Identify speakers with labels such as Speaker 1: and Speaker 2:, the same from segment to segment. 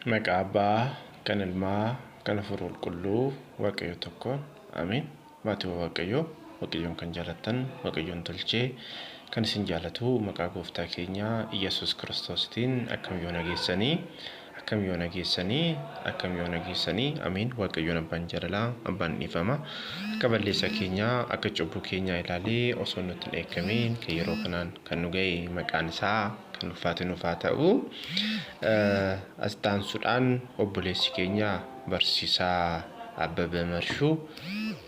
Speaker 1: Maqaa Abbaa, kan Ilmaa, kan Hafuura Qulqulluu, Waaqayyo tokko. Ameen. Maatii Waaqayyoon kan jaallattan, Waaqayyoon tolchee kan isin jaallatu maqaa Gooftaa keenya Yesuus Kiristoositiin akkam yoo nageessanii. Ameen. Waaqayyoon abbaan jaalalaa, abbaan dhiifama. Akka balleessa keenya, akka cubbuu keenya ilaalee osoo nutti hin eeggamiin kan yeroo kanaan kan nu ga'e maqaan isaa kan ulfaate nuuf haa ta'u. Asxaansuudhaan obboleessi keenya barsiisaa Abbabee Marshuu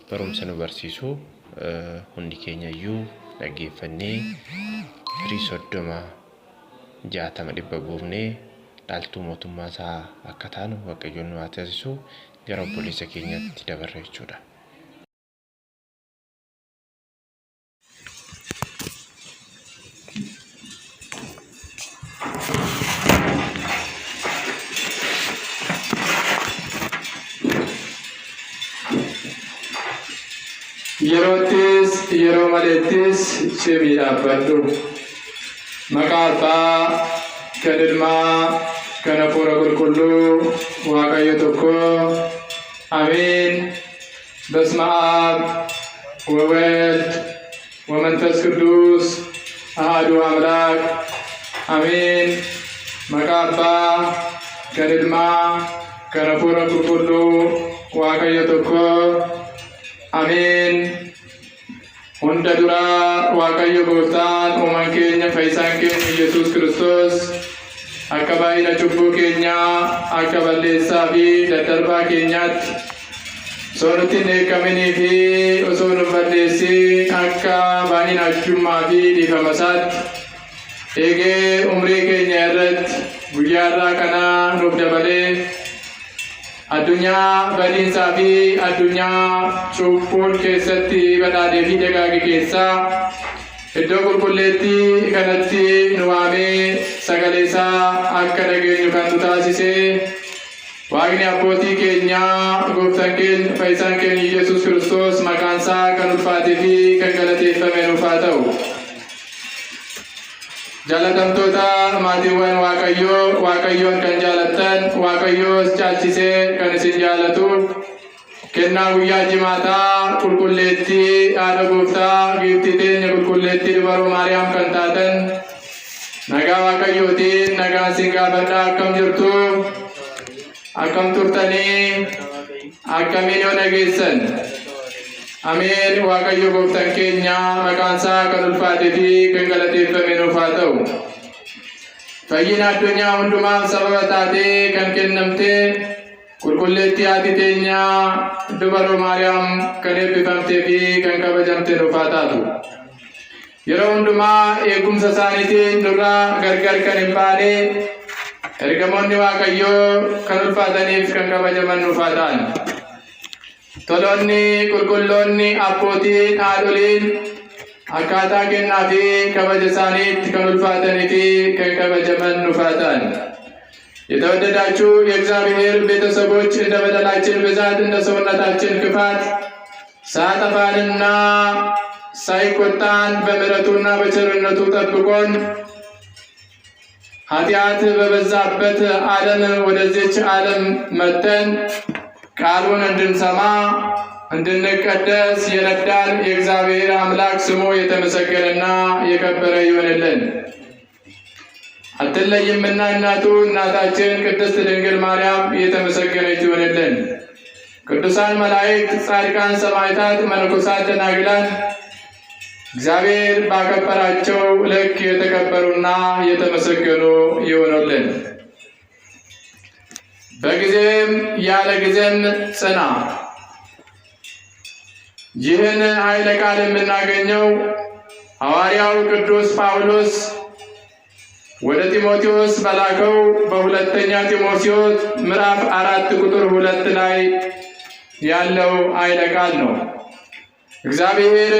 Speaker 1: barumsa nu barsiisu hundi keenya iyyuu dhaggeeffannee firii 30-60 buufnee dhaaltuu mootummaa isaa akka taanu Waaqayyoon nu haa taasisu. Gara obboleessa keenyatti dabarra jechuudha.
Speaker 2: Yeroo maleettis cimii dhaabbadhu. Maqaa Abbaa, kan Ilmaa, kan Hafuura Qulqulluu, Waaqayyo tokko. Ameen. በስመ አብ ወወልድ ወመንፈስ ቅዱስ አሐዱ አምላክ አሜን። መቃ አbbaa, kan Ilmaa, kan Hafuura Qulqulluu, Waaqayyo tokko. Ameen. Hunda duraa Waaqayyo Gooftaan uumaan keenya fayyisaan keenya Yesuus Kiristoos akka baay'ina cubbuu keenyaa, akka balleessaa fi daddarbaa keenyaatti osoo nutti hin eeggaminii fi osoo nu balleessin akka baay'ina arjummaa fi dhiifama isaatti eegee umrii keenya irratti guyyaa irraa kana nuuf dabalee addunyaa badiinsaa fi addunyaa cubbuun keessatti badhaadhee fi dagaage keessaa iddoo qulqulleetti kanatti nu waamee sagalee isaa akka dhageenyu kan nu taasisee Waaqni abbootii keenya Gooftaan keenya fayyisaan keenya Yesuus Kiristoos maqaan isaa kan ulfaatee fi kan galateeffame nuuf haa ta'u. Jaalatamtoota maatiiwwan Waaqayyoon kan jaalattan, Waaqayyoos caalchisee kan isin jaallatu, kennaa guyyaa jimaataa qulqulleettii haadha Gooftaa giiftii teenya qulqulleettii dubaroo Maariyaam kan taatan, nagaa Waaqayyootiin nagaa isin gaafadhaa akkam jirtu, akkam turtanii, akkamiin yoo dhageessan. Ameen. Waaqayyo Gooftaan keenya maqaan isaa kan ulfaatee fi kan galateeffame nuuf haa ta'u. Fayyina addunyaa hundumaaf sababa taatee kan kennamte qulqulleettii haati teenya dubaroo Maariyaam kan eebbifamtee fi kan kabajamte nuuf haa taatu. Yeroo hundumaa eegumsa isaaniitiin nurraa gargar kan hin baane ergamoonni Waaqayyoo kan ulfaataniif kan kabajaman nuuf haa ta'an. Toloonni qulqulloonni abbootiin haadholiin akkaataa kennaa fi kabaja isaaniitti kan ulfaatanii fi kan kabajaman nuuf haa ta'an. የተወደዳችሁ የእግዚአብሔር ቤተሰቦች እንደ በደላችን ብዛት እንደ ሰውነታችን ክፋት ሳያጠፋንና ሳይቆጣን በምሕረቱና በቸርነቱ ጠብቆን ኃጢአት በበዛበት ዓለም ወደዚች ዓለም መጥተን ቃሉን እንድንሰማ እንድንቀደስ የረዳን የእግዚአብሔር አምላክ ስሙ የተመሰገነና የከበረ ይሁንልን። አትለይምና እናቱ እናታችን ቅድስት ድንግል ማርያም የተመሰገነች ይሁንልን። ቅዱሳን መላእክት፣ ጻድቃን፣ ሰማዕታት፣ መነኮሳት፣ ደናግላን እግዚአብሔር ባከበራቸው ልክ የተከበሩና የተመሰገኑ ይሁኑልን። በጊዜም ያለ ጊዜም ጽና። ይህን ኃይለ ቃል የምናገኘው ሐዋርያው ቅዱስ ጳውሎስ ወደ ጢሞቴዎስ በላከው በሁለተኛ ጢሞቴዎስ ምዕራፍ 4 ቁጥር 2 ላይ ያለው ኃይለ ቃል ነው። እግዚአብሔር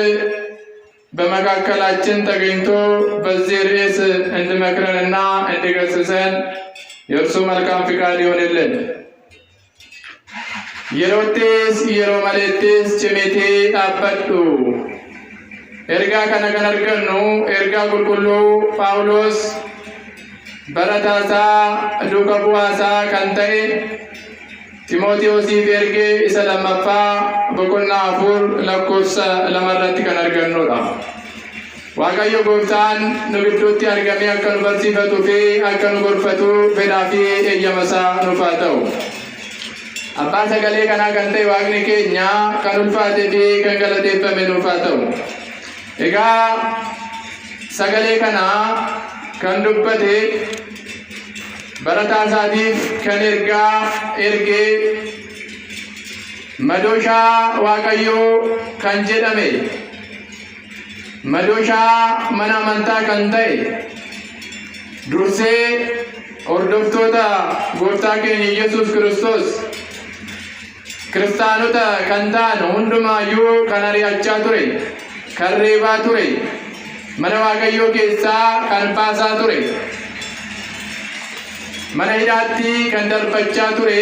Speaker 2: በመካከላችን ተገኝቶ በዚህ ርዕስ እንድመክረንና እንድገስጸን የእርሱ መልካም ፍቃድ ይሆንልን። yeroo maleettis cimitee dhaabbadhu. Ergaa kana kan argannu ergaa qulqulluu Phaawulos barataasaa duuka bu'aasaa kan ta'e Timootewosiif ergee isa lammaffaa boqonnaa 4 lakkoofsa 2 irratti kan argannudha. Waaqayyo Gooftaan nu gidduutti argamee akka nu barsiifatuu fi akka nu gorfatu fedhaa fi eeyyama isaa nuuf haa ta'u. Abbaan sagalee kanaa kan ta'e Waaqni keenya kan ulfaatee fi kan galateeffame nuuf haa ta'u. Egaa sagalee kanaa kan dubbate barataa isaatiif kan ergee Madooshaa Waaqayyoo kan jedhame Madooshaa mana amantaa kan ta'e dursee hordoftoota Gooftaa keenya Yesuus Kiristoos kiristaanota kan ta'an hundumaayyuu kan ari'achaa ture, kan reebaa ture, mana Waaqayyoo keessaa kan baasaa ture, mana hidhaatti kan darbachaa ture.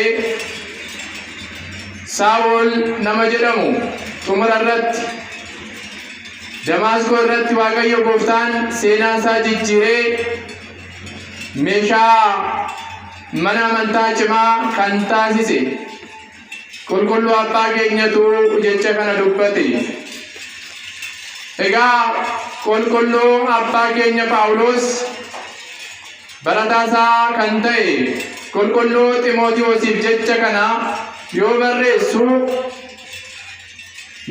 Speaker 2: Saa'ol nama jedhamu xumura irratti Damaasqoo irratti Waaqayyo Gooftaan seenaa isaa jijjiiree meeshaa mana amantaa cimaa kan taasise qulqulluu abbaa keenyatu jecha kana dubbate. Egaa qulqulluu abbaa keenya Phaawulos barataa isaa kan ta'e qulqulluu Ximootewosiif jecha kana yoo barreessu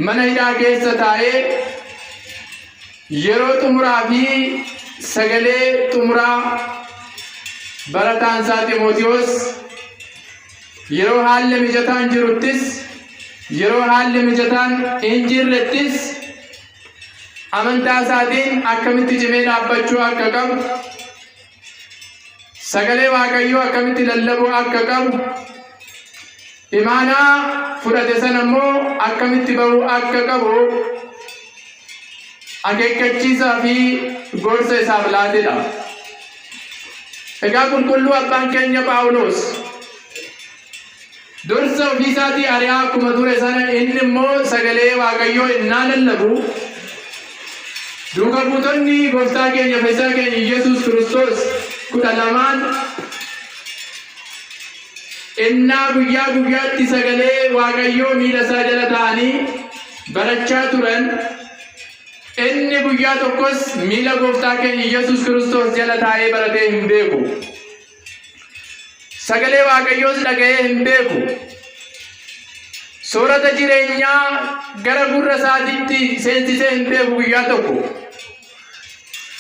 Speaker 2: mana hidhaa keessa taa'ee yeroo xumuraa fi sagalee xumuraa barataan isaa Ximootewos yeroo haalli mijataan jiruttis yeroo haalli mijataan hin jirrettis amantaa isaatiin akkamitti cimee dhaabbachuu akka qabu, sagalee Waaqayyoo akkamitti lallabuu akka qabu, imaanaa fudhate sana immoo akkamitti bahuu akka qabu akeekkachiisaa fi gorsa isaaf laatedha. Egaa qulqulluu abbaan keenya Phaawulos dursa ofii isaatii ari'aa akkuma ture sana inni immoo sagalee Waaqayyoo innaa lallabu duuka buutonni Gooftaa keenya Fayyisaa keenya Yesuus Kiristoos 12 innaa guyyaa guyyaatti sagalee Waaqayyoo miila isaa jala ta'anii barachaa turan. Inni guyyaa tokkos miila Gooftaa keenya Yesuus Kiristoos jala taa'ee baratee hin beeku. Sagalee Waaqayyoos dhaga'ee hin beeku. Soorata jireenyaa gara gurra isaatiitti seensisee hin beeku guyyaa tokko.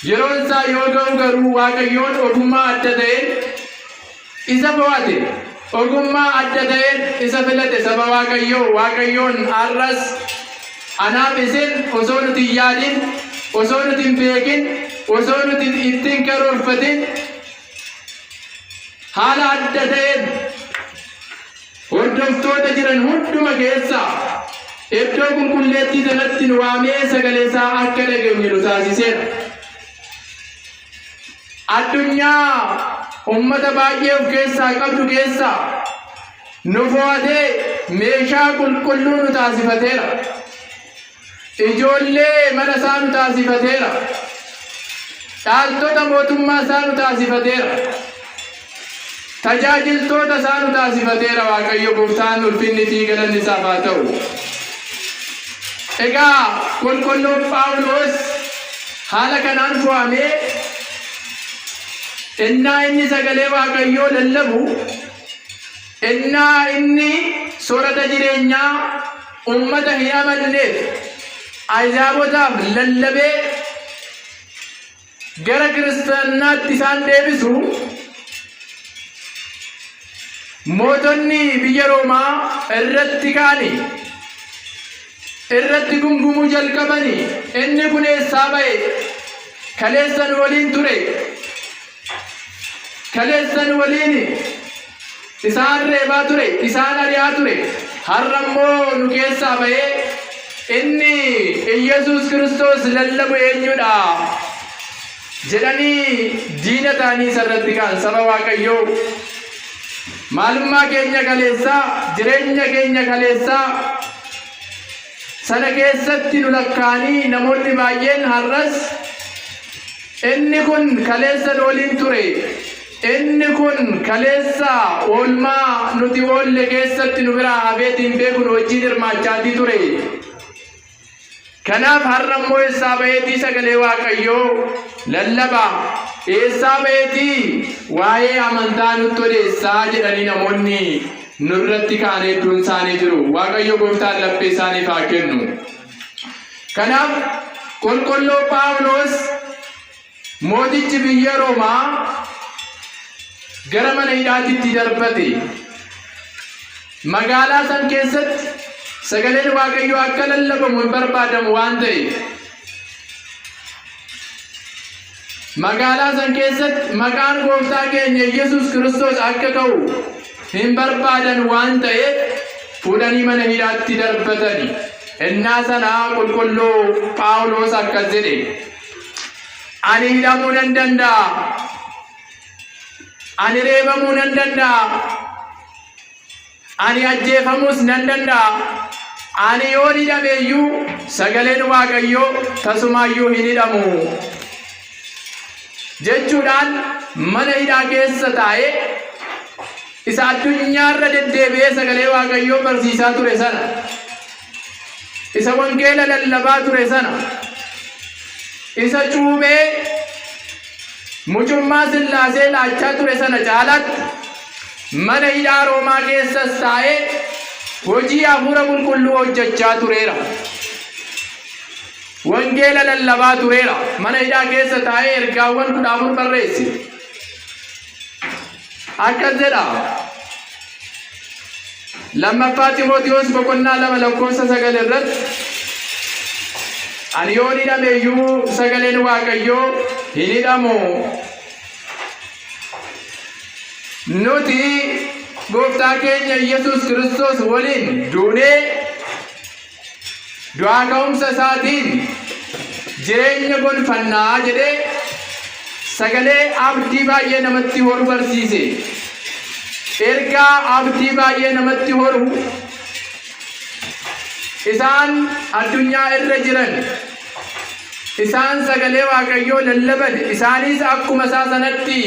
Speaker 2: Yeroon isaa yoo ga'u garuu Waaqayyoon ogummaa adda ta'een isa fo'ate. Ogummaa adda ta'een isa filate saba Waaqayyoon har'as anaaf isin osoo nuti hin yaadin, osoo nuti hin beekin, osoo nuti ittiin karoorfatin haala adda ta'een hordoftoota jiran hunduma keessa iddoo qulqulleettii sanatti nu waamee sagalee isaa akka dhageenyu nu taasiseera. Addunyaa ummata baay'ee of keessaa qabdu keessaa nu fo'atee meeshaa qulqulluu nu taasifateera. Ijoollee mana isaa nu taasifateera. Dhaaltota mootummaa isaa nu taasifateera. Tajaajiltoota isaa nu taasifateera. Waaqayyo Gooftaan ulfinni fi galanni isaaf haa ta'u. Egaa qulqulluun Phaawulos haala kanaan fo'amee innaa inni sagalee Waaqayyoo lallabu, innaa inni soorata jireenyaa ummata hin amanneef Ayzaabotaaf lallabee gara kiristaanaatti isaan deebisu mootonni biyya Roomaa irratti ka'anii irratti gungumuu jalqabanii inni kun eessaa ba'e? Kaleessan waliin ture, kaleessan waliin isaan reebaa ture, isaan ari'aa ture, har'a immoo nu keessaa ba'ee inni Yesuus Kiristoos lallabu eenyudha jedhanii diina ta'anii sarratti ka'an. Saba Waaqayyoo maalummaa keenya kaleessaa, jireenya keenya kaleessaa sana keessatti nu lakkaanii namoonni baay'een har'as inni kun kaleessan waliin ture, inni kun kaleessa oolmaa nuti oolle keessatti nu biraa hafeetiin beekun wajjin hirmaachaatii ture. Kanaaf har'a immoo eessaa baheetii sagalee Waaqayyoo lallaba, eessaa baheetii waa'ee amantaa nutti odeessaa jedhanii namoonni nurratti kaan hedduun isaanii jiru. Waaqayyo gooftaan laphee isaaniif haa kennu. Kanaaf qulqulluu Phaawulos mootichi biyya Roomaa gara mana hidhaatitti darbate. Magaalaa san keessatti sagaleen Waaqayyo akka lallabamu hin barbaadamu waan ta'eef magaalaa san keessatti maqaan gooftaa keenya Yesuus Kiristoos akka ka'u hin barbaadan waan ta'eef fuudhanii mana hidhaatti darbatani. Innaa sanaa qulqulluu Phaawulos akkas jedhe, ani hidhamuu nan danda'a, ani reebamuu nan danda'a, ani ajjeefamuus nan danda'a, ani yoo hidhameeyyuu sagaleen Waaqayyoo tasumaayyuu hin hidhamu jechuudhaan mana hidhaa keessa taa'ee isa addunyaarra deddeebi'ee sagalee Waaqayyoo barsiisaa ture sana, isa wangeela lallabaa ture sana, isa cuubee mucummaa Sillaasee laachaa ture sana caalaatti mana hidhaa Roomaa keessas taa'ee hojii hafuura qulqulluu hojjechaa tureera. Wangeela lallabaa tureera. Mana hidhaa keessa taa'ee ergaawwan 14 barreesse. Akkas jedha. Lammaffaa Xiimotewos 2:9 irratti, ani yoo hidhameeyyuu sagaleen Waaqayyoo hin hidhamu. Nuti gooftaa keenya Yesuus Kiristoos waliin duunee du'aa ka'umsa isaatiin jireenya gonfannaa jedhee sagalee abdii baay'ee namatti horu barsiise. Ergaa abdii baay'ee namatti horu isaan addunyaa irra jiran, isaan sagalee Waaqayyoo lallaban, isaanis akkuma isaa sanatti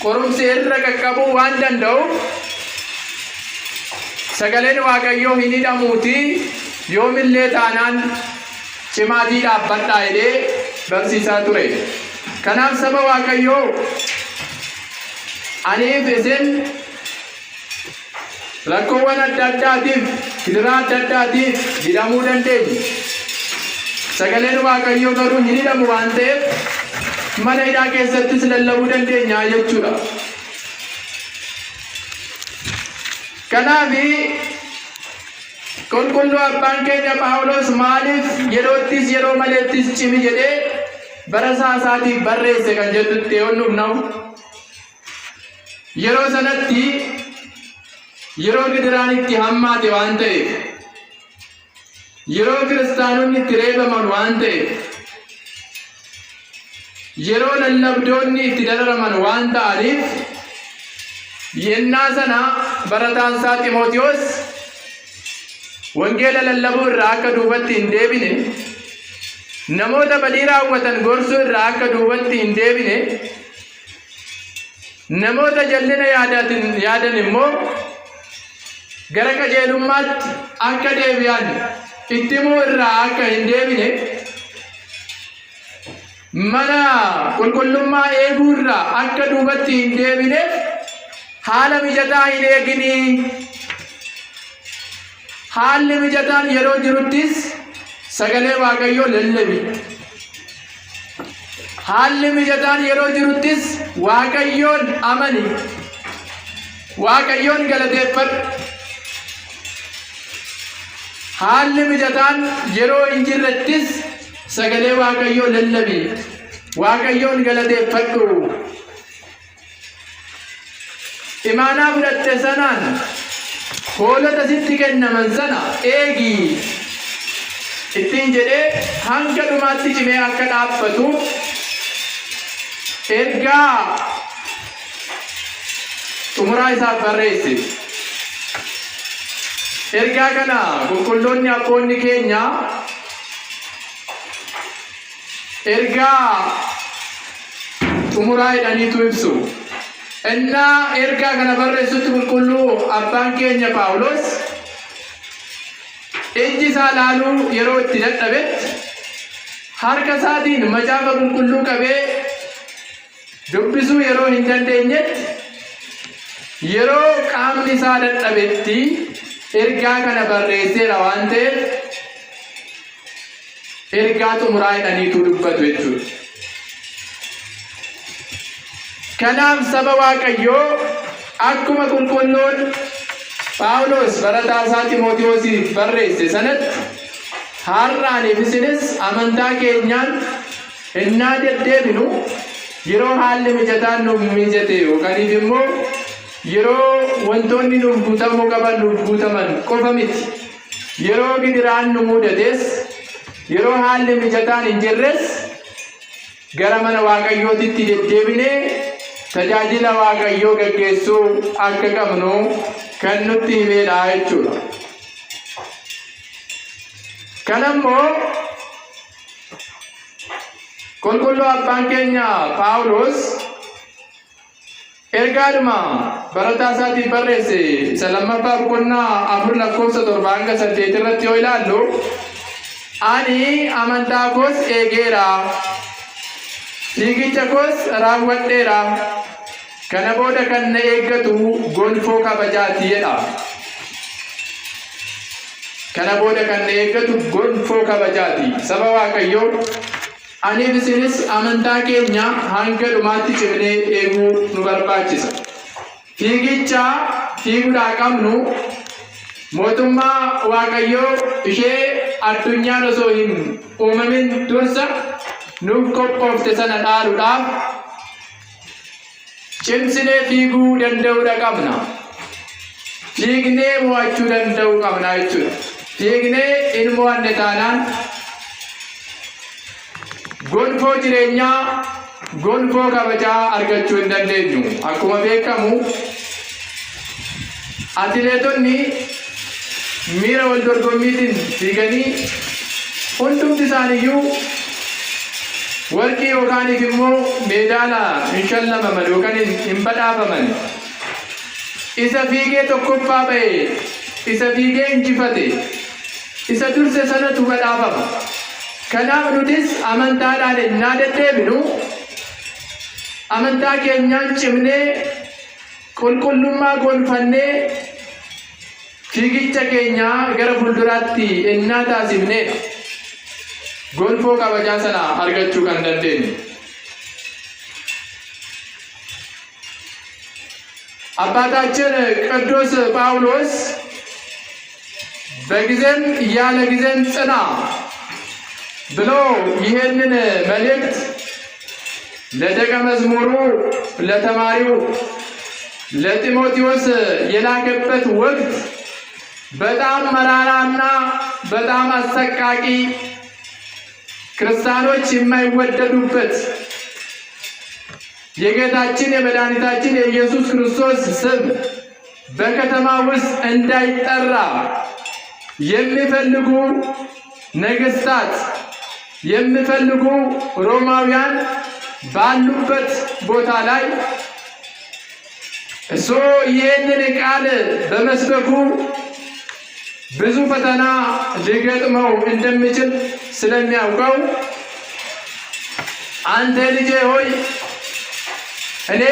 Speaker 2: qorumsa irra qaqqabuu waan danda'uuf sagaleen Waaqayyoo hin hidhamuuti, yoomillee taanaan cimaatii dhaabbadhaa jedhee barsiisaa ture. Kanaaf saba Waaqayyoo, aniif isin rakkoowwan adda addaatiif, gidiraa adda addaatiif hidhamuu dandeenya. Sagaleen Waaqayyoo garuu hin hidhamu waan ta'eef mana hidhaa keessattis lallabuu dandeenya jechuudha. Kanaaf qulqulluu abbaan keenya Phaawulos maaliif yeroottis yeroo maleettis cimi jedhee bara isaatiif barreesse kan jettutti yoonnuuf na'u, yeroo sanatti yeroo gidiraan itti hammaate waan ta'eef, yeroo kiristaanonni itti reebaman waan ta'eef, yeroo lallabdoonni itti dararaman waan ta'aniif, yennaa sana barataan isaa Xiimotewos wangeela lallabuu irraa akka duubatti hin deebine, namoota badii raawwatan gorsuu irraa akka duubatti hin deebine, namoota jallina yaadan immoo gara qajeelummaatti akka deebi'an itti himuu irraa akka hin deebine, mana qulqullummaa eeguu irraa akka duubatti hin deebine haala mijataa hin eegini. Haalli mijataan yeroo jiruttis sagalee Waaqayyoo lallabi. Haalli mijataan yeroo jiruttis Waaqayyoon amani. Waaqayyoon galateeffadhu. Haalli mijataan yeroo hin jirrettis sagalee Waaqayyoo lallabi. Waaqayyoon galateeffadhu. Imaanaa fudhatte sanaan hoolota sitti kennaman sana eegi ittiin jedhee hanga dhumaatti cimee akka dhaabbatu ergaa xumuraa isaaf barreesse. Ergaa kana qulqulloonni abboonni keenya ergaa xumuraa jedhaniitu ibsu. እና ኤርጋ ከነበረሱት ቁልቁሉ አባን ኬኛ ጳውሎስ እጅ ሳላሉ የሮት ደደበት harka isaatiin macaafa qulqulluu qabee dubbisuu yeroo hin dandeenyetti yeroo qaamni isaa dadhabetti ergaa kana barreesseera waan ta'eef ergaa xumuraa jedhaniitu dubbatu jechuudha. Kanaaf saba Waaqayyoo akkuma qulqulluun Phaawulos barataa isaa Ximootiyoosiif barreesse sanatti har'aaniif isinis amantaa keenyaan innaa deddeebinu yeroo haalli mijataan nuuf mijate yookaaniif immoo yeroo wantoonni nuuf guutamuu qaban nuuf guutaman qofa miti yeroo gidiraan nu mudates yeroo haalli mijataan hin jirres gara mana Waaqayyootitti deddeebinee tajaajila Waaqayyoo gaggeessuu akka qabnu kan nutti himeedha jechuudha. Kanammoo qulqulluu abbaan keenya Phaawulos ergaadhuma barataa isaatiif barreesse isa lammaffaa boqonnaa 4:7 irratti yoo ilaallu ani amantaa koos eegeera fiigicha koos raawwadheera kana booda kan na eeggatu gonfoo kabajaati jedha. Kana booda kan eeggatu gonfoo kabajaati. Saba Waaqayyoo aniif isinis amantaa keenya hanga dhumaatti cimnee eeguu nu barbaachisa. Fiigicha fiiguudhaa qabnu mootummaa Waaqayyoo ishee addunyaan osoo hin uumamin dursa nuuf qophoofte sana dhaaluudhaaf cimsinee fiiguu danda'uudha qabna. Fiignee mo'achuu danda'uu qabna jechuudha. Fiignee ilmoo anne taanaan gonfoo jireenyaa gonfoo kabajaa argachuu hin dandeenyu. Akkuma beekamu atileetonni miira wal dorgommiitiin fiiganii hundumti isaaniiyyuu warqii yookaaniif immoo meedaala hin shallamaman yookaan hin badhaafaman. Isa fiigee tokkoffaa ba'e isa fiigee injifate isa durse sanatu badhaafama. Kanaaf nutis amantaadhaan innaa deddeebinu amantaa keenyaan cimnee qulqullummaa gonfannee fiigicha keenya gara fuulduraatti innaa taasifnee gonfoo kabajaa sana argachuu kan dandeenyu. አባታችን ቅዱስ ጳውሎስ በጊዜም ያለ ጊዜም ጽና ብሎ ይህንን መልእክት ለደቀ መዝሙሩ ለተማሪው ለጢሞቴዎስ የላከበት ወቅት በጣም መራራና በጣም አሰቃቂ ክርስቲያኖች የማይወደዱበት የጌታችን የመድኃኒታችን የኢየሱስ ክርስቶስ ስም በከተማ ውስጥ እንዳይጠራ የሚፈልጉ ነገስታት የሚፈልጉ ሮማውያን ባሉበት ቦታ ላይ እሱ ይህንን ቃል በመስበኩ ብዙ ፈተና ሊገጥመው እንደሚችል ስለሚያውቀው አንተ ልጄ ሆይ እኔ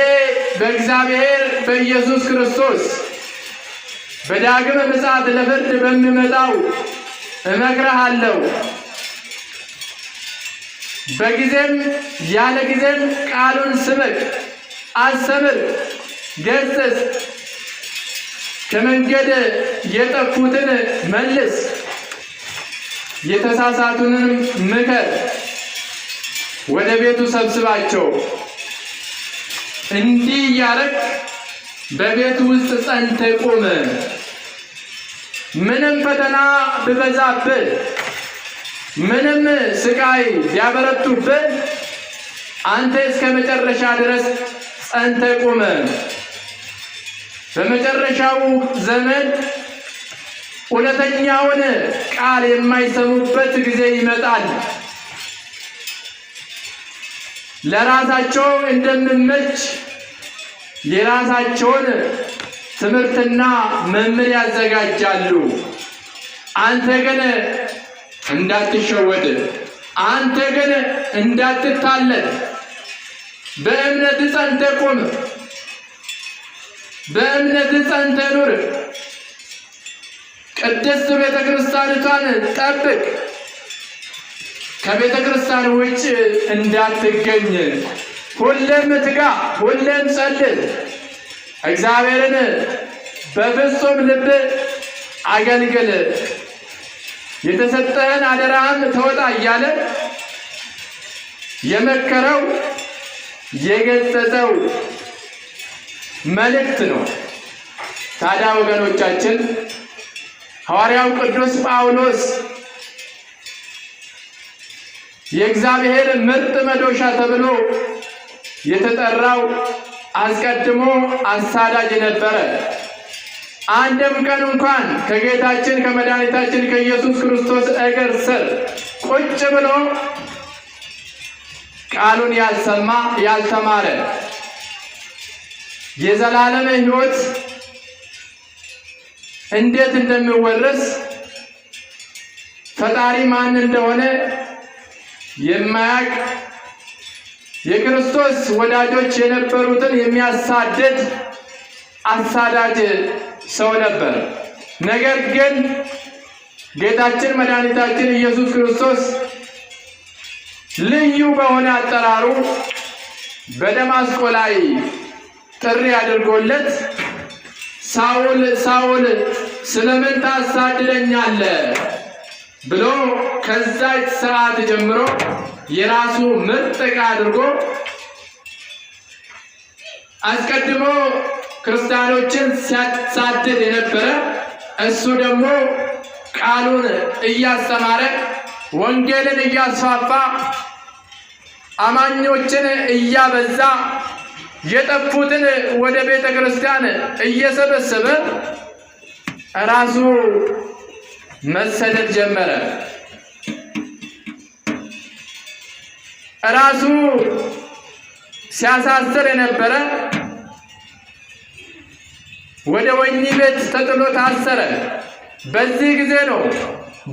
Speaker 2: በእግዚአብሔር በኢየሱስ ክርስቶስ በዳግም ምጽአት ለፍርድ በሚመጣው እመክርሃለሁ። በጊዜም ያለ ጊዜም ቃሉን ስበክ፣ አስተምር፣ ገስጽ፣ ከመንገድ የጠፉትን መልስ፣ የተሳሳቱንም ምከር፣ ወደ ቤቱ ሰብስባቸው። እንዲህ እያረግ በቤቱ ውስጥ ጸንተህ ቁም። ምንም ፈተና ቢበዛብህ ምንም ስቃይ ቢያበረቱብህ አንተ እስከ መጨረሻ ድረስ ጸንተህ ቁም። በመጨረሻው ዘመን እውነተኛውን ቃል የማይሰሙበት ጊዜ ይመጣል። ለራሳቸው እንደሚመች የራሳቸውን ትምህርትና መምህር ያዘጋጃሉ። አንተ ግን እንዳትሸወድ፣ አንተ ግን እንዳትታለል፣ በእምነት ጸንተህ ቁም፣ በእምነት ጸንተህ ኑር፣ ቅድስት ቤተ ክርስቲያኒቷን ጠብቅ፣ ከቤተ ክርስቲያን ውጭ እንዳትገኝ፣ ሁሌም ትጋ፣ ሁሌም ጸልይ፣ እግዚአብሔርን በፍጹም ልብ አገልግል፣ የተሰጠህን አደራህን ተወጣ እያለ የመከረው የገሰጸው መልእክት ነው። ታዲያ ወገኖቻችን ሐዋርያው ቅዱስ ጳውሎስ የእግዚአብሔር ምርጥ መዶሻ ተብሎ የተጠራው አስቀድሞ አሳዳጅ ነበረ። አንድም ቀን እንኳን ከጌታችን ከመድኃኒታችን ከኢየሱስ ክርስቶስ እግር ስር ቁጭ ብሎ ቃሉን ያልሰማ ያልተማረ የዘላለም ሕይወት እንዴት እንደሚወረስ ፈጣሪ ማን እንደሆነ የማያውቅ የክርስቶስ ወዳጆች የነበሩትን የሚያሳድድ አሳዳጅ ሰው ነበር። ነገር ግን ጌታችን መድኃኒታችን ኢየሱስ ክርስቶስ ልዩ በሆነ አጠራሩ በደማስቆ ላይ ጥሪ አድርጎለት ሳውል ሳውል ስለምን ታሳድደኛለህ ብሎ ከዛች ሰዓት ጀምሮ የራሱ ምርጥ ዕቃ አድርጎ አስቀድሞ ክርስቲያኖችን ሲያሳድድ የነበረ እሱ ደግሞ ቃሉን እያስተማረ ወንጌልን እያስፋፋ አማኞችን እያበዛ የጠፉትን ወደ ቤተ ክርስቲያን እየሰበሰበ ራሱ መሰደድ ጀመረ። ራሱ ሲያሳስር የነበረ ወደ ወህኒ ቤት ተጥሎ ታሰረ። በዚህ ጊዜ ነው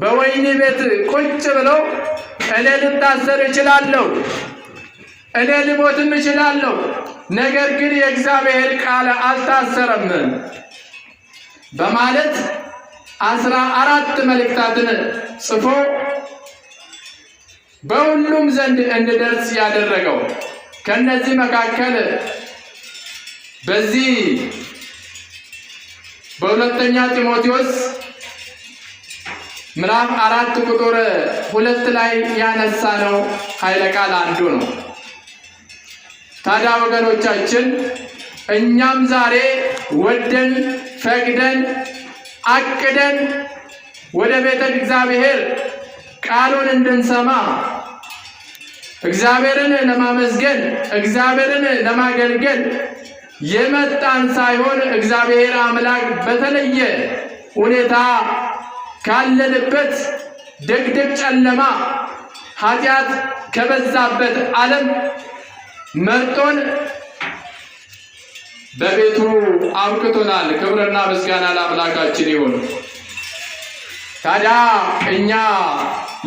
Speaker 2: በወህኒ ቤት ቁጭ ብሎ እኔ ልታሰር እችላለሁ፣ እኔ ልሞትም እችላለሁ፣ ነገር ግን የእግዚአብሔር ቃል አልታሰረም በማለት 14 መልእክታትን ጽፎ በሁሉም ዘንድ እንዲደርስ ያደረገው። ከነዚህ መካከል በዚህ በሁለተኛ ጢሞቴዎስ ምዕራፍ 4 ቁጥር 2 ላይ ያነሳነው ኃይለ ቃል አንዱ ነው። ታዲያ ወገኖቻችን እኛም ዛሬ ወደን ፈቅደን አቅደን ወደ ቤተ እግዚአብሔር ቃሉን እንድንሰማ እግዚአብሔርን ለማመስገን እግዚአብሔርን ለማገልገል የመጣን ሳይሆን እግዚአብሔር አምላክ በተለየ ሁኔታ ካለንበት ድቅድቅ ጨለማ ኃጢአት ከበዛበት ዓለም መርጦን በቤቱ አብቅቶናል። ክብርና ምስጋና ለአምላካችን ይሁን። ታዲያ እኛ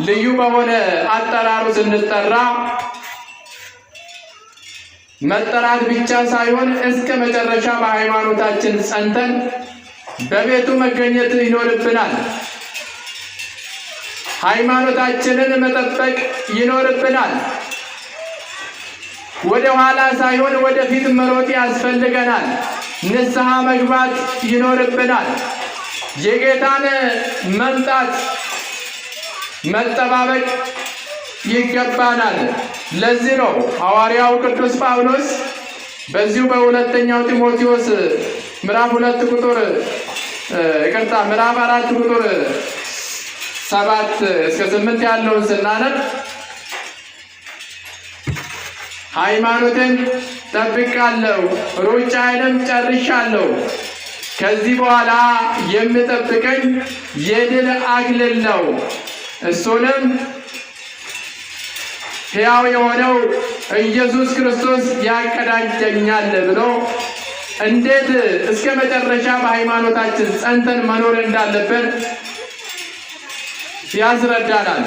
Speaker 2: ልዩ በሆነ አጠራሩ ስንጠራ መጠራት ብቻ ሳይሆን እስከ መጨረሻ በሃይማኖታችን ጸንተን በቤቱ መገኘት ይኖርብናል። ሃይማኖታችንን መጠበቅ ይኖርብናል። ወደ ኋላ ሳይሆን ወደፊት መሮጥ ያስፈልገናል። ንስሐ መግባት ይኖርብናል። የጌታን መምጣት መጠባበቅ ይገባናል። ለዚህ ነው ሐዋርያው ቅዱስ ጳውሎስ በዚሁ በሁለተኛው ጢሞቴዎስ ምዕራፍ 4 ቁጥር 7 እስከ 8 ያለውን ስናነብ ሃይማኖትን ጠብቃለሁ፣ ሩጫዬንም ጨርሻለሁ፣ ከዚህ በኋላ የሚጠብቀኝ የድል አክሊል ነው፣ እሱንም ሕያው የሆነው ኢየሱስ ክርስቶስ ያቀዳጀኛል ብሎ እንዴት እስከ መጨረሻ በሃይማኖታችን ጸንተን መኖር እንዳለብን ያስረዳናል።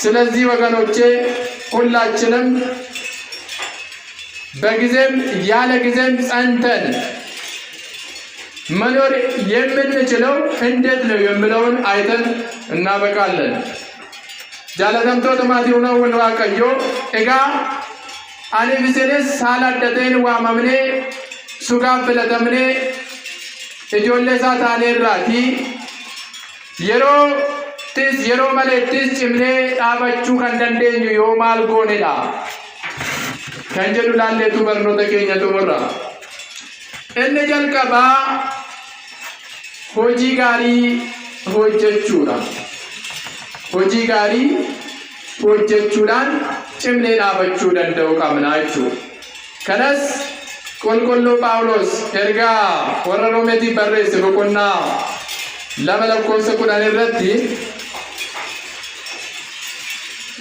Speaker 2: ስለዚህ ወገኖቼ ሁላችንም በጊዜም ያለ ጊዜም ጸንተን መኖር የምንችለው እንዴት ነው የሚለውን አይተን እናበቃለን። ጃለተምቶota maatii hunawwan waaqayyoo egaa ani bisinis saala addateen waamamnee sugaaf filatamnee ijoollee isaa taaneerraati yeroo maleettis cimnee dhaabachuu kan dandeenyu yoo maal goonedha kan jedhu laalleetu barnoota keenya xumurra. Inni jalqabaa hojii gaarii hojjechuudha. Hojii gaarii hojjechuudhaan cimnee dhaabachuu danda'uu qabna jechuudha. Kanas qulqulluu Phaawulos ergaa warra Roomeetiif barreesse boqonnaa 2:10 irratti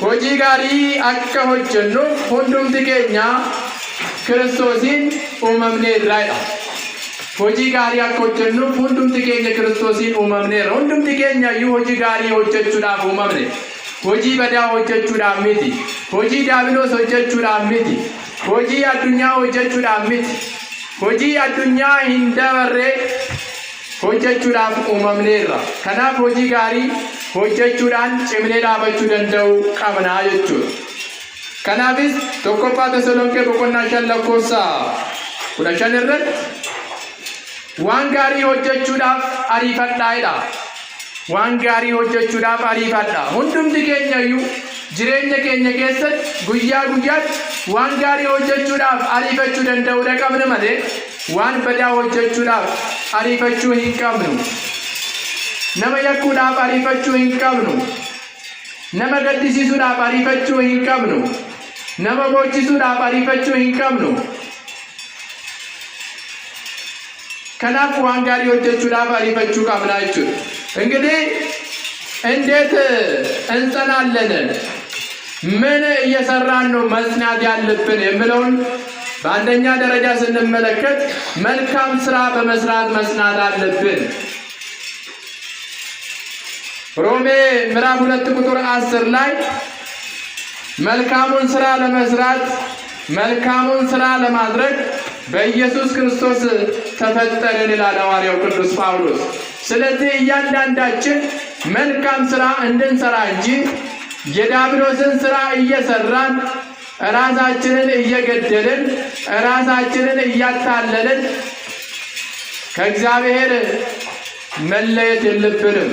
Speaker 2: hojii gaarii akka hojjennuuf hundumti keenya Kiristoosiin uumamneerraadha. Hojii gaarii akka hojjennuuf hundumti keenya Kiristoosiin uumamneerra. Hundumti keenya iyyuu hojii gaarii hojjechuudhaaf uumamne. Hojii badaa hojjechuudhaaf miti. Hojii daabiloos hojjechuudhaaf miti. Hojii addunyaa hojjechuudhaaf miti. Hojii addunyaa hin dabarre hojjechuudhaaf uumamneerra. Kanaaf hojii gaarii hojjechuudhaan cimnee dhaabachuu danda'uu qabna jechuudha. Kanaafis tokkoffaa Tasaloniqee boqonnaa 5:15 irratti waan gaarii hojjechuudhaaf ariifadhaa. Waan gaarii hojjechuudhaaf ariifadhaa. Hundumti keenya iyyuu jireenya keenya keessatti guyyaa guyyaatti waan gaarii hojjechuudhaaf ariifachuu danda'uu qabna malee waan badaa hojjechuudhaaf ariifachuu hin qabnu. Nama yakkuudhaaf ariifachuu hin qabnu. Nama gaddisiisuudhaaf ariifachuu hin qabnu. Nama boojjisuudhaaf ariifachuu hin qabnu. Kanaaf waan gaarii hojjechuudhaaf ariifachuu qabna jechuudha. እንግዲህ እንዴት እንጸናለን? ምን እየሰራን ነው መጽናት ያለብን የሚለውን በአንደኛ ደረጃ ስንመለከት መልካም ስራ በመስራት መጽናት አለብን። ሮሜ ምዕራፍ 2:10 ላይ መልካሙን ስራ ለመስራት መልካሙን ስራ ለማድረግ በኢየሱስ ክርስቶስ ተፈጠርን ይላል ሐዋርያው ቅዱስ ጳውሎስ። ስለዚህ እያንዳንዳችን መልካም ስራ እንድንሰራ እንጂ የዲያብሎስን ስራ እየሰራን ራሳችንን እየገደልን ራሳችንን እያታለልን ከእግዚአብሔር መለየት የለብንም።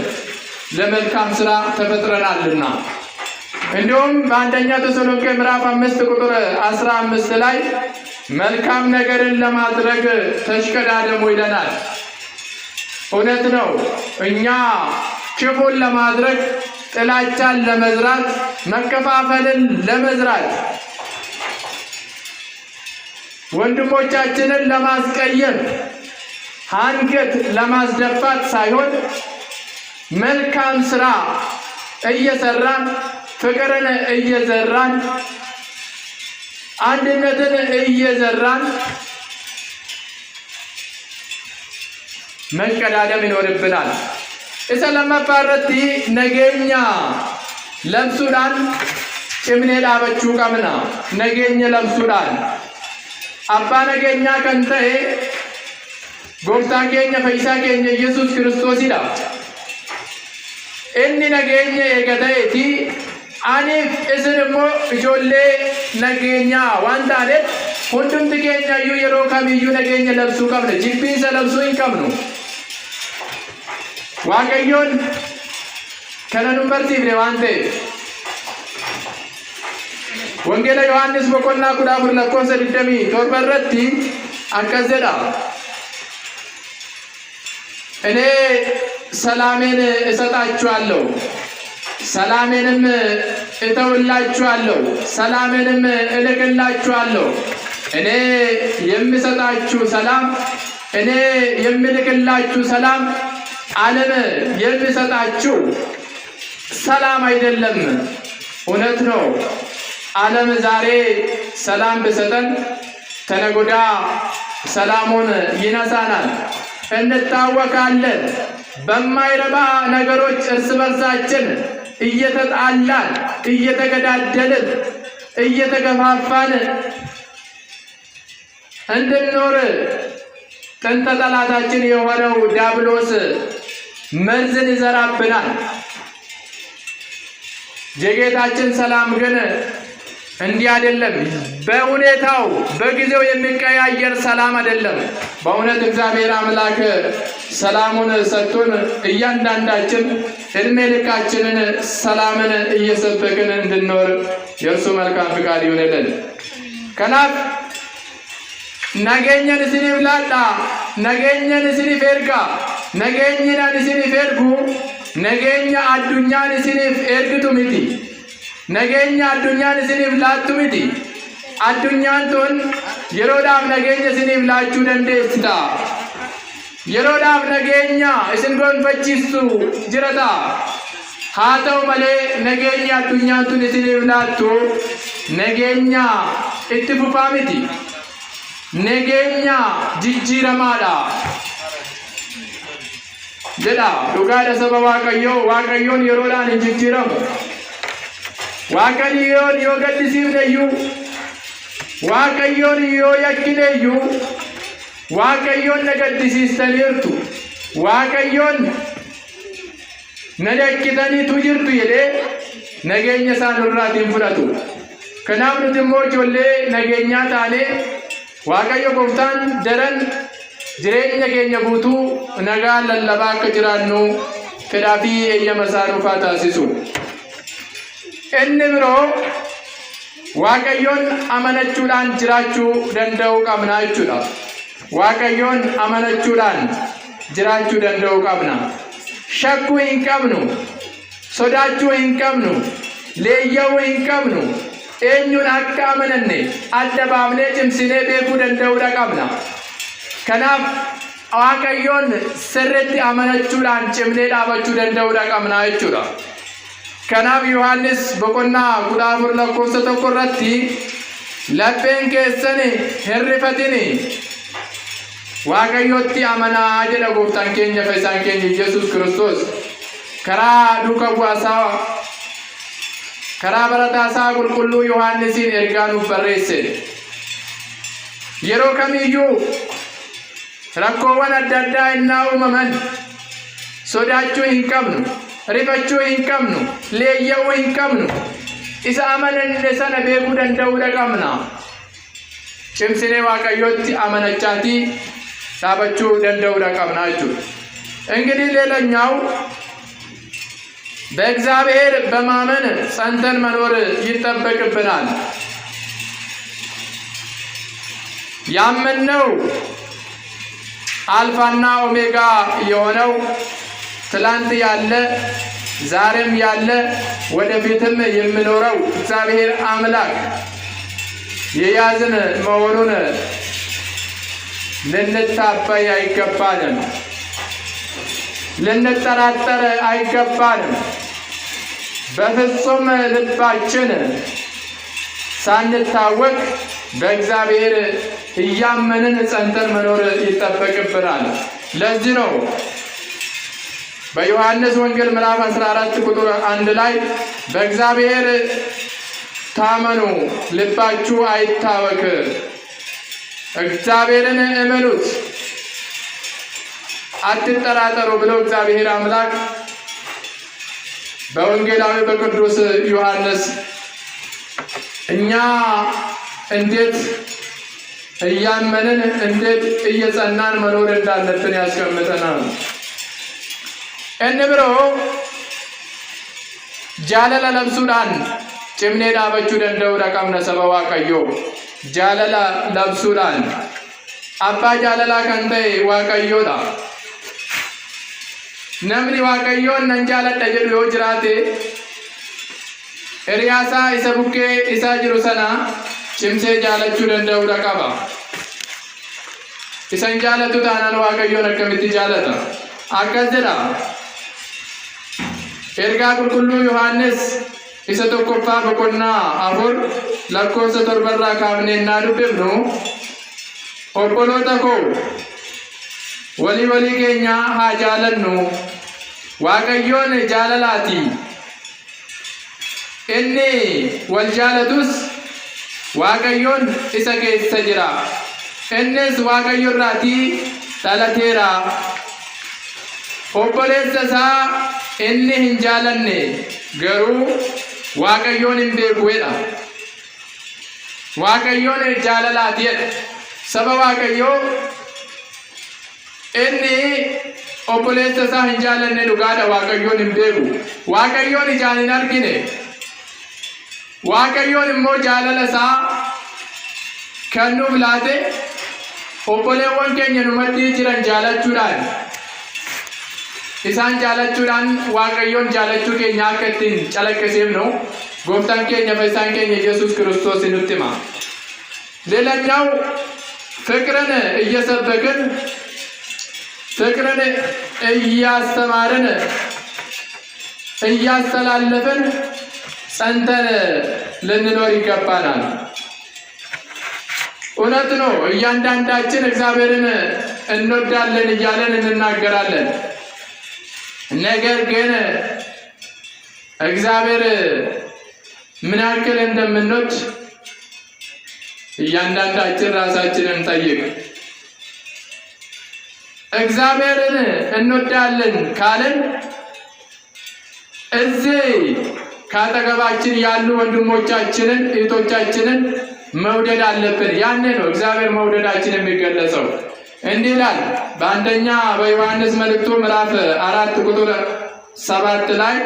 Speaker 2: ለመልካም ስራ ተፈጥረናልና። እንዲሁም በአንደኛ ተሰሎንቄ ምዕራፍ 5:15 ላይ መልካም ነገርን ለማድረግ ተሽቀዳደሙ ይለናል። እውነት ነው። እኛ ክፉን ለማድረግ ጥላቻን ለመዝራት መከፋፈልን ለመዝራት ወንድሞቻችንን ለማስቀየም አንገት ለማስደፋት ሳይሆን መልካም ስራ እየሰራን ፍቅርን እየዘራን አንድነትን እየዘራን መሽቀዳደም ይኖርብናል። እሰለመፋረቲ ነገኛ ለብሱዳን ጭምኔ ዳበቹ ቀምና ነገኘ ለብሱዳን አባ ነገኛ ከንተኤ ጎፍታ ኬኛ ፈይሳ ኬኛ ኢየሱስ ክርስቶስ ይዳ inni nageenya eegateeti aniif isin immoo ijoollee nageenyaa waan taaneef hundumti keenya iyyuu yeroo kamiyyuu nageenya labsuu qabna. Jibbiinsa labsuu hin qabnu. Waaqayyoon kana nu barsiifne waan ta'eef wangeela Yohaannis boqonnaa 14:27 irratti akkas jedha እኔ ሰላሜን እሰጣችኋለሁ፣ ሰላሜንም እተውላችኋለሁ፣ ሰላሜንም እልክላችኋለሁ። እኔ የምሰጣችሁ ሰላም እኔ የምልክላችሁ ሰላም ዓለም የሚሰጣችሁ ሰላም አይደለም። እውነት ነው። ዓለም ዛሬ ሰላም ብሰጠን ተነገ ወዲያ ሰላሙን ይነሳናል። እንታወካለን። በማይረባ ነገሮች እርስ በርሳችን እየተጣላን፣ እየተገዳደልን፣ እየተገፋፋን እንድንኖር ጥንተ ጠላታችን የሆነው ዲያብሎስ መርዝን ይዘራብናል። የጌታችን ሰላም ግን እንዲህ አይደለም። በሁኔታው በጊዜው የሚቀያየር ሰላም አይደለም። በእውነት እግዚአብሔር አምላክ ሰላሙን ሰጥቶን እያንዳንዳችን እድሜ ልካችንን ሰላምን እየሰበክን እንድንኖር የእርሱ መልካም ፍቃድ ይሁንልን። ከናፍ ነገኘን ስኒፍ ላጣ ነገኘን ስኒፍ ኤርጋ ነገኝናን ስኒፍ ኤርጉ ነገኛ አዱኛን ስኒፍ ኤርግቱ ሚቲ ነገኛ አዱኛን ስኒፍ ላቱ ሚቲ አዱኛን ቶን የሮዳፍ ነገኘ ስኒፍ ላችሁ ደንዴስታ የሮዳፍ ነገኛ እስን ጎንፈቺሱ ጅረታ ሃተው መሌ ነገኛ አዱኛን ቱን ስኒፍ ላቱ ነገኛ ኢትፉፋ ሚቲ ነገኛ ጅጅረማዳ jedha dhugaadha saba waaqayyoon yeroodhaan hin jijjiiramu. Waaqayyoon yoo gaddisiifneyyuu, waaqayyoon yoo yakkineyyuu, waaqayyoon na gaddisiistaniirtu, waaqayyoon na yakkitaniitu jirtu jedhee nageenya isaan irraatiin fudhatu. Kanaaf nuti immoo ijoollee nageenyaa taanee waaqayyo gooftaan daran jireenya keenya guutuu nagaan lallabaa akka jiraannu fedhaa fi eeyyama isaa nuufaa taasisu. Inni biroo waaqayyoon amanachuudhaan jiraachuu danda'uu qabna jechuudha. Waaqayyoon amanachuudhaan jiraachuu danda'uu qabna. Shakkuu hin qabnu, sodaachuu hin qabnu, leeyya'uu hin qabnu. Eenyuun akka amananne adda baafnee cimsinee beekuu danda'uudha qabna. Kanaaf waaqayyoon sirriitti amanachuudhaan cimnee dhaabachuu danda'uudha qabna jechuudha. Kanaaf Yohaannis boqonnaa 14:1 irratti lapheen keessan hirrifatini waaqayyootti amanaa jedha gooftaan keenya fayyisaan keenya Yesuus Kiristoos karaa duukaa bu'aasaa karaa barataasaa qulqulluu Yohaannisiin ergaa nuuf barreesse. Yeroo kamiyyuu rakkoowwan adda addaa innaa uumaman sodaachuu hin qabnu, rifachuu hin qabnu, leeyya'uu hin qabnu. Isa amananne sana beekuu danda'uudha qabna. Cimsinee waaqayyootti amanachaatii dhaabachuu danda'uudha qabna jechuudha. እንግዲህ ሌላኛው በእግዚአብሔር በማመን ጸንተን መኖር ይጠበቅብናል። ያመንነው አልፋና ኦሜጋ የሆነው ትላንት ያለ ዛሬም ያለ ወደፊትም የሚኖረው እግዚአብሔር አምላክ የያዝን መሆኑን ልንታበይ አይገባንም፣ ልንጠራጠር አይገባንም። በፍጹም ልባችን ሳንታወቅ በእግዚአብሔር እያመንን ጸንተን መኖር ይጠበቅብናል። ለዚህ ነው በዮሐንስ ወንጌል ምዕራፍ 14 ቁጥር 1 ላይ በእግዚአብሔር ታመኑ፣ ልባችሁ አይታወክ፣ እግዚአብሔርን እመኑት፣ አትጠራጠሩ ብሎ እግዚአብሔር አምላክ በወንጌላዊ በቅዱስ ዮሐንስ እኛ እንዴት እያመንን እንዴት እየጸናን መኖር እንዳለብን ያስቀምጠናል። እንብሮ ጃለላ ለብሱዳን ጭምኔ ዳበቹ ደንደው ረቀምነ ሰበ ዋቀዮ ጃለላ ለብሱዳን አባ ጃለላ ከንተ ዋቀዮዳ ነምኒ ዋቀዮን ነንጃለደ ጀዱ ዮ ጅራቴ ኤሪያሳ ኢሰ ቡኬ ኢሳ ጅሩ ሰና ጭምሴ ጃለቹ ደንደው ረቀባ ኢሰን ጃለቱ ታናን ዋቀዮን አከሚቲ ጃለታ አከዘዳ ኤርጋ ቁልቁሉ ዮሐንስ ኢሰ tokkoፋ በቆና አፉር ለኮሰ ተርበራ ካብኔና ዱብኑ obboloota koo walii keenya haa jaalannu. Waaqayyoon jaalalaati. Inni wal jaalatus Waaqayyoon isa keessa jira. Innis Waaqayyo irraatii dhalateera. Obboleessa isaa inni hin jaalanne garuu Waaqayyoon hin beekuudha. Waaqayyoon jaalalaati jedha. Saba Waaqayyoo inni obboleessa isaa hin jaalanne dhugaadha. Waaqayyoon hin beeku. Waaqayyoon ijaan hin argine. Waaqayyoon immoo jaalala isaa kan nuuf laate obboleewwan keenya numatti jiran jaalachuudhaan, isaan jaalachuudhaan Waaqayyoon jaalachuu keenya akka ittiin calaqqisiifnu Gooftaan keenya Fayyisaan keenya Yesuus Kiristoos nutti hima. ሌላኛው ፍቅርን እየሰበክን ፍቅርን እያስተማርን እያስተላለፍን ጸንተን ልንኖር ይገባናል። እውነት ነው። እያንዳንዳችን እግዚአብሔርን እንወዳለን እያለን እንናገራለን። ነገር ግን እግዚአብሔር ምን ያክል እንደምንወድ እያንዳንዳችን ራሳችንን ጠይቅ። እግዚአብሔርን እንወዳለን ካለን እዚህ ካጠገባችን ያሉ ወንድሞቻችንን እህቶቻችንን መውደድ አለብን። ያኔ ነው እግዚአብሔር መውደዳችን የሚገለጸው። እንዲህ ይላል በአንደኛ በዮሐንስ መልእክቱ ምዕራፍ 4 ቁጥር 7 ላይ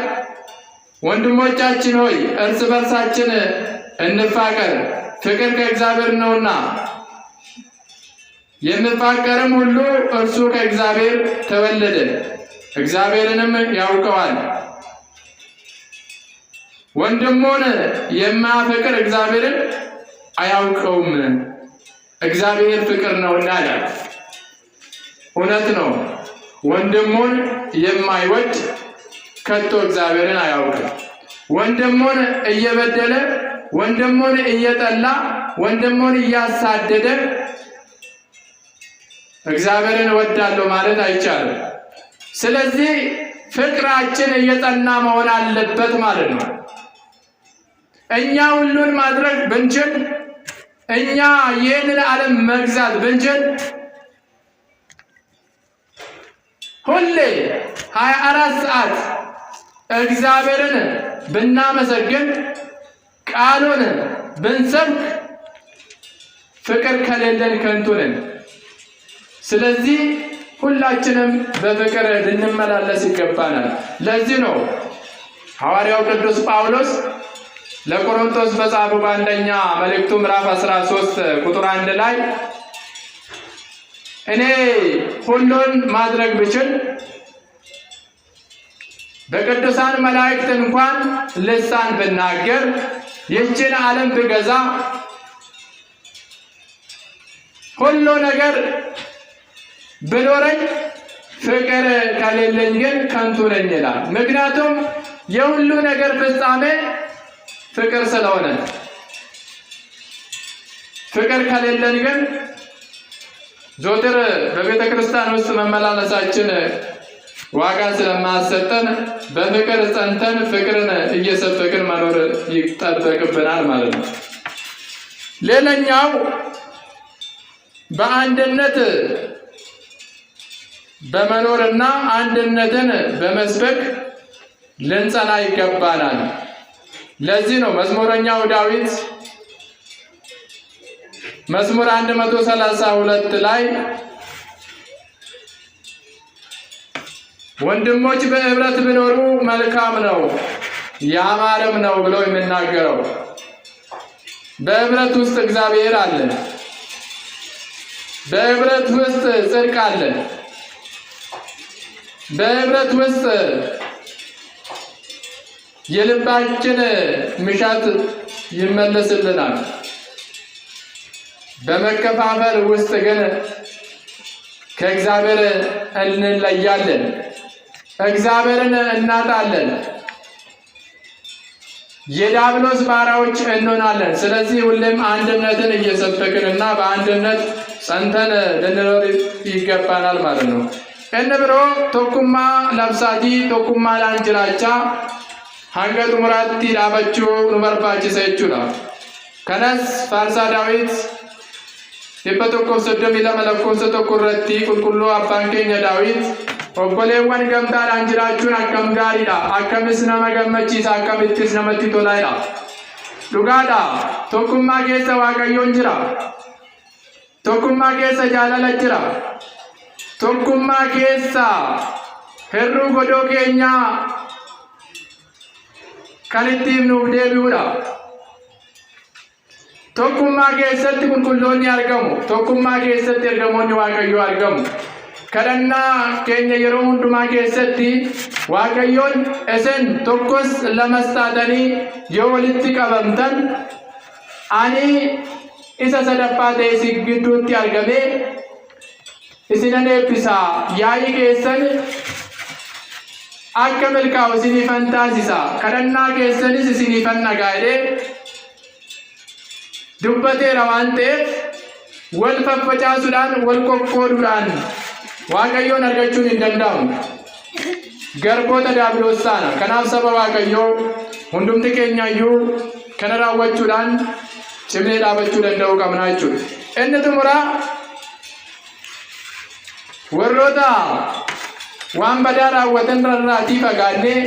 Speaker 2: ወንድሞቻችን ሆይ እርስ በርሳችን እንፋቀር፣ ፍቅር ከእግዚአብሔር ነውና የሚፋቀርም ሁሉ እርሱ ከእግዚአብሔር ተወለደ፣ እግዚአብሔርንም ያውቀዋል። ወንድሙን የማያፈቅር እግዚአብሔርን አያውቀውም፣ እግዚአብሔር ፍቅር ነውና አለ። እውነት ነው። ወንድሙን የማይወድ ከቶ እግዚአብሔርን አያውቅም። ወንድሙን እየበደለ ወንድሙን እየጠላ ወንድሙን እያሳደደ እግዚአብሔርን እወዳለሁ ማለት አይቻልም። ስለዚህ ፍቅራችን እየጸና መሆን አለበት ማለት ነው። እኛ ሁሉን ማድረግ ብንችል፣ እኛ ይህንን ዓለም መግዛት ብንችል፣ ሁሌ 24 ሰዓት እግዚአብሔርን ብናመሰግን፣ ቃሉን ብንሰብክ፣ ፍቅር ከሌለን ከንቱ ነን። ስለዚህ ሁላችንም በፍቅር ልንመላለስ ይገባናል። ለዚህ ነው ሐዋርያው ቅዱስ ጳውሎስ ለቆሮንቶስ በጻፈው በአንደኛ መልእክቱ ምዕራፍ 13 ቁጥር 1 ላይ እኔ ሁሉን ማድረግ ብችል በቅዱሳን መላእክት እንኳን ልሳን ብናገር ይህችን ዓለም ብገዛ ሁሉ ነገር ብኖረኝ ፍቅር ከሌለኝ ግን ከንቱ ነኝ ይላል። ምክንያቱም የሁሉ ነገር ፍጻሜ ፍቅር ስለሆነ፣ ፍቅር ከሌለን ግን ዘወትር በቤተ ክርስቲያን ውስጥ መመላለሳችን ዋጋ ስለማያሰጠን በፍቅር ጸንተን ፍቅርን እየሰበክን መኖር ይጠበቅብናል ማለት ነው። ሌላኛው በአንድነት በመኖርና አንድነትን በመስበክ ልንጸና ይገባናል። ለዚህ ነው መዝሙረኛው ዳዊት መዝሙር 132 ላይ ወንድሞች በህብረት ቢኖሩ መልካም ነው ያማረም ነው ብሎ የሚናገረው። በህብረት ውስጥ እግዚአብሔር አለ። በህብረት ውስጥ ጽድቅ አለ። በህብረት ውስጥ የልባችን ምሻት ይመለስልናል። በመከፋፈል ውስጥ ግን ከእግዚአብሔር እንለያለን፣ እግዚአብሔርን እናጣለን። የዲያብሎስ ባሪያዎች እንሆናለን። ስለዚህ ሁሌም አንድነትን እየሰበክንና በአንድነት ጸንተን ልንኖር ይገባናል ማለት ነው። እንብሮ ቶኩማ ለብሳቲ ቶኩማ ላንጅራቻ ሀንገ ጡሙራቲ ዳበችው ኑበርባችሰ jechuudha. Kanas faarsaa Daawit 132 lakkoofsa tokko irratti qulqulluu abbaan keenya Daawit obboleewwan gamtaadhaan jiraachuun akkam gaariidha, akkamis nama gammachiisa, akkamittis namatti tolaadha. Dhugaadha, tokkummaa keessa Waaqayyoon jira, tokkummaa keessa jaalala jira, tokkummaa keessa hirruu godoo keenyaa kan ittiin nuuf deebi'uudha. tokkummaa keessatti qulqulloonni argamu, tokkummaa keessatti ergamoonni Waaqayyoo argamu. kadhannaa keenya yeroo hundumaa keessatti Waaqayyoon isin tokkos lamas taatanii yoo walitti qabamtan ani isa sadaffaa ta'e isin gidduutti argamee isinan eebbisa, yaa'ii keessan akka milkaa'u isiniifan taasisa, kadhannaa keessanis isiniifan nagaadhee dubbateera waan ta'eef wal faffacaasuudhaan wal qoqqooduudhaan Waaqayyoon argachuun hin danda'amu. Garboota diiyaabiloos taana. Kanaaf saba Waaqayyoo hundumti keenya iyyuu kana raawwachuudhaan cimnee dhaabachuu danda'uu qabna jechuudha. Inni xumuraa warroota waan badaa raawwatan irraatii fagaannee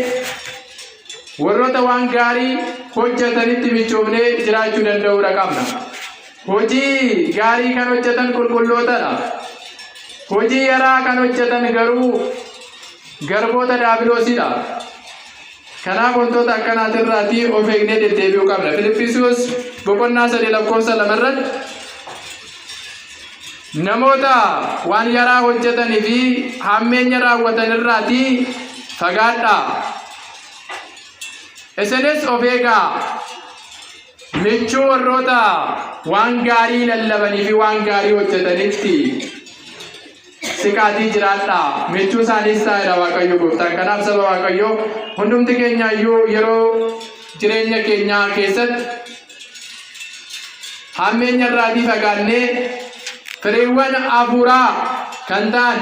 Speaker 2: warroota waan gaarii hojjetanitti michoomnee jiraachuu danda'uudha qabna. Hojii gaarii kan hojjetan qulqullootadha. hojii yaraa kan hojjetan garuu garboota diiyaabiloosidha. Kanaaf wantoota akkanaatirraatii of eegnee deddeebi'uu qabna. Filiphisiyoos 3:2 irratti namoota waan yaraa hojjetanii fi hammeenya raawwatan irraatii fagaadhaa. Isinis of eegaa. Michuu warroota waan gaarii lallabanii fi waan gaarii hojjetanitti sikaatii jiraadhaa. Michuu isaaniis taa'edha Waaqayyo gooftaan. Kanaaf saba Waaqayyoo hundumti keenya iyyuu yeroo jireenya keenyaa keessatti hammeenya irraatii fagaannee firiiwwan hafuuraa kan ta'an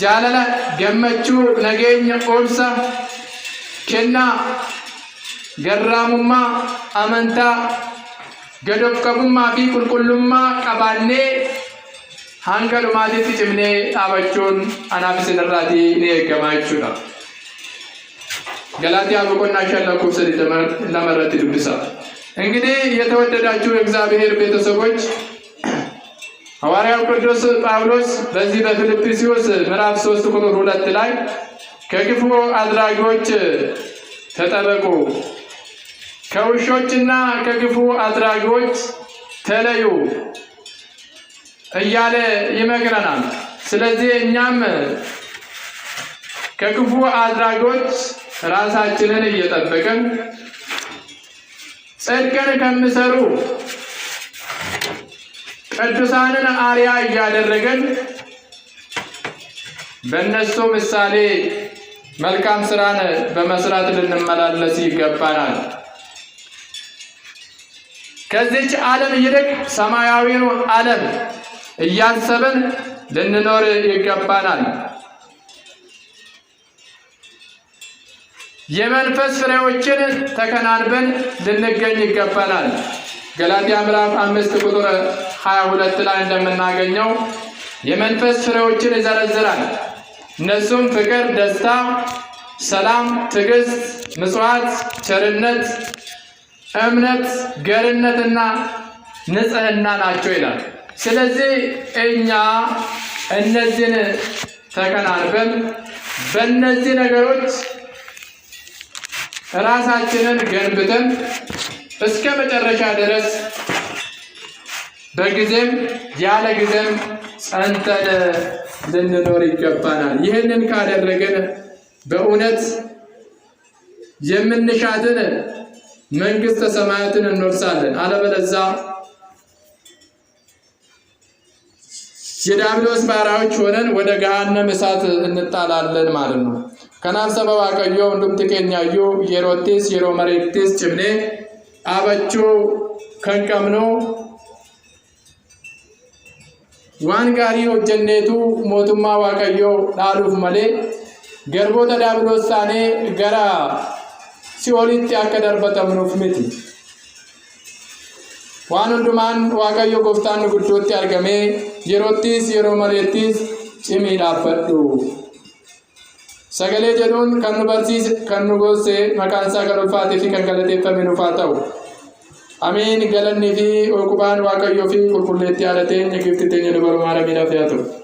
Speaker 2: jaalala, gammachuu, nageenya, obsa, kennaa, garraamummaa, amantaa, gad-of qabummaa fi qulqullummaa qabaannee hanga dhumaatitti cimnee dhaabachuun anaaf isinirraatii ni eegama jechuudha. ገላትያ 5:2 ድብሳ እንግዲህ የተወደዳችሁ የእግዚአብሔር ቤተሰቦች ሐዋርያው ቅዱስ ጳውሎስ በዚህ በፊልጵስዩስ ምዕራፍ 3:2 ላይ ከክፉ አድራጊዎች ተጠበቁ፣ ከውሾችና ከክፉ አድራጊዎች ተለዩ እያለ ይመክረናል። ስለዚህ እኛም ከክፉ አድራጊዎች ራሳችንን እየጠበቅን ጽድቅን ከሚሰሩ ቅዱሳንን አርያ እያደረገን በእነሱ ምሳሌ መልካም ስራን በመስራት ልንመላለስ ይገባናል። ከዚች ዓለም ይልቅ ሰማያዊው ዓለም እያሰብን ልንኖር ይገባናል። የመንፈስ ፍሬዎችን ተከናንበን ልንገኝ ይገባናል። ገላትያ ምዕራፍ 5:22 ላይ እንደምናገኘው የመንፈስ ፍሬዎችን ይዘረዝራል። እነሱም ፍቅር፣ ደስታ፣ ሰላም፣ ትዕግስት፣ ምጽዋት፣ ቸርነት፣ እምነት፣ ገርነትና ንጽህና ናቸው ይላል። ስለዚህ እኛ እነዚህን ተከናንበን በእነዚህ ነገሮች ራሳችንን ገንብተን እስከ መጨረሻ ድረስ በጊዜም ያለ ጊዜም ጸንተን ልንኖር ይገባናል። ይህንን ካደረግን በእውነት የምንሻትን መንግሥተ ሰማያትን እንወርሳለን። አለበለዚያ የዲያብሎስ ባሪያዎች ሆነን ወደ ገሃነም እሳት እንጣላለን ማለት ነው። ከናፍ ሰበ ዋቀዮ እንዱም ትኬኛዩ የሮቲስ የሮመሬቲስ ጭምኔ አበቹ ከንቀምኖ ዋን ጋሪ ሆጀኔቱ ሞቱማ ዋቀዮ ዳሉፍ መሌ ገርቦተ ዲያብሎስ ሳኔ ገራ ሲኦሊtti akka darbatamnuuf miti. Waan hundumaan Waaqayyo Gooftaan nu guddootti argamee yeroottis yeroo maleettis cimii dhaabbadhu. Sagalee jedhuun kan nu barsiise kan nu goose maqaan isaa kan ulfaatee fi kan galateeffame nuuf haa ta'u. Amiin. Galannii fi ookubaan Waaqayyoo fi qulqulleetti haadha teenya gifti teenya dubaruu maaramiidhaaf haa ta'u.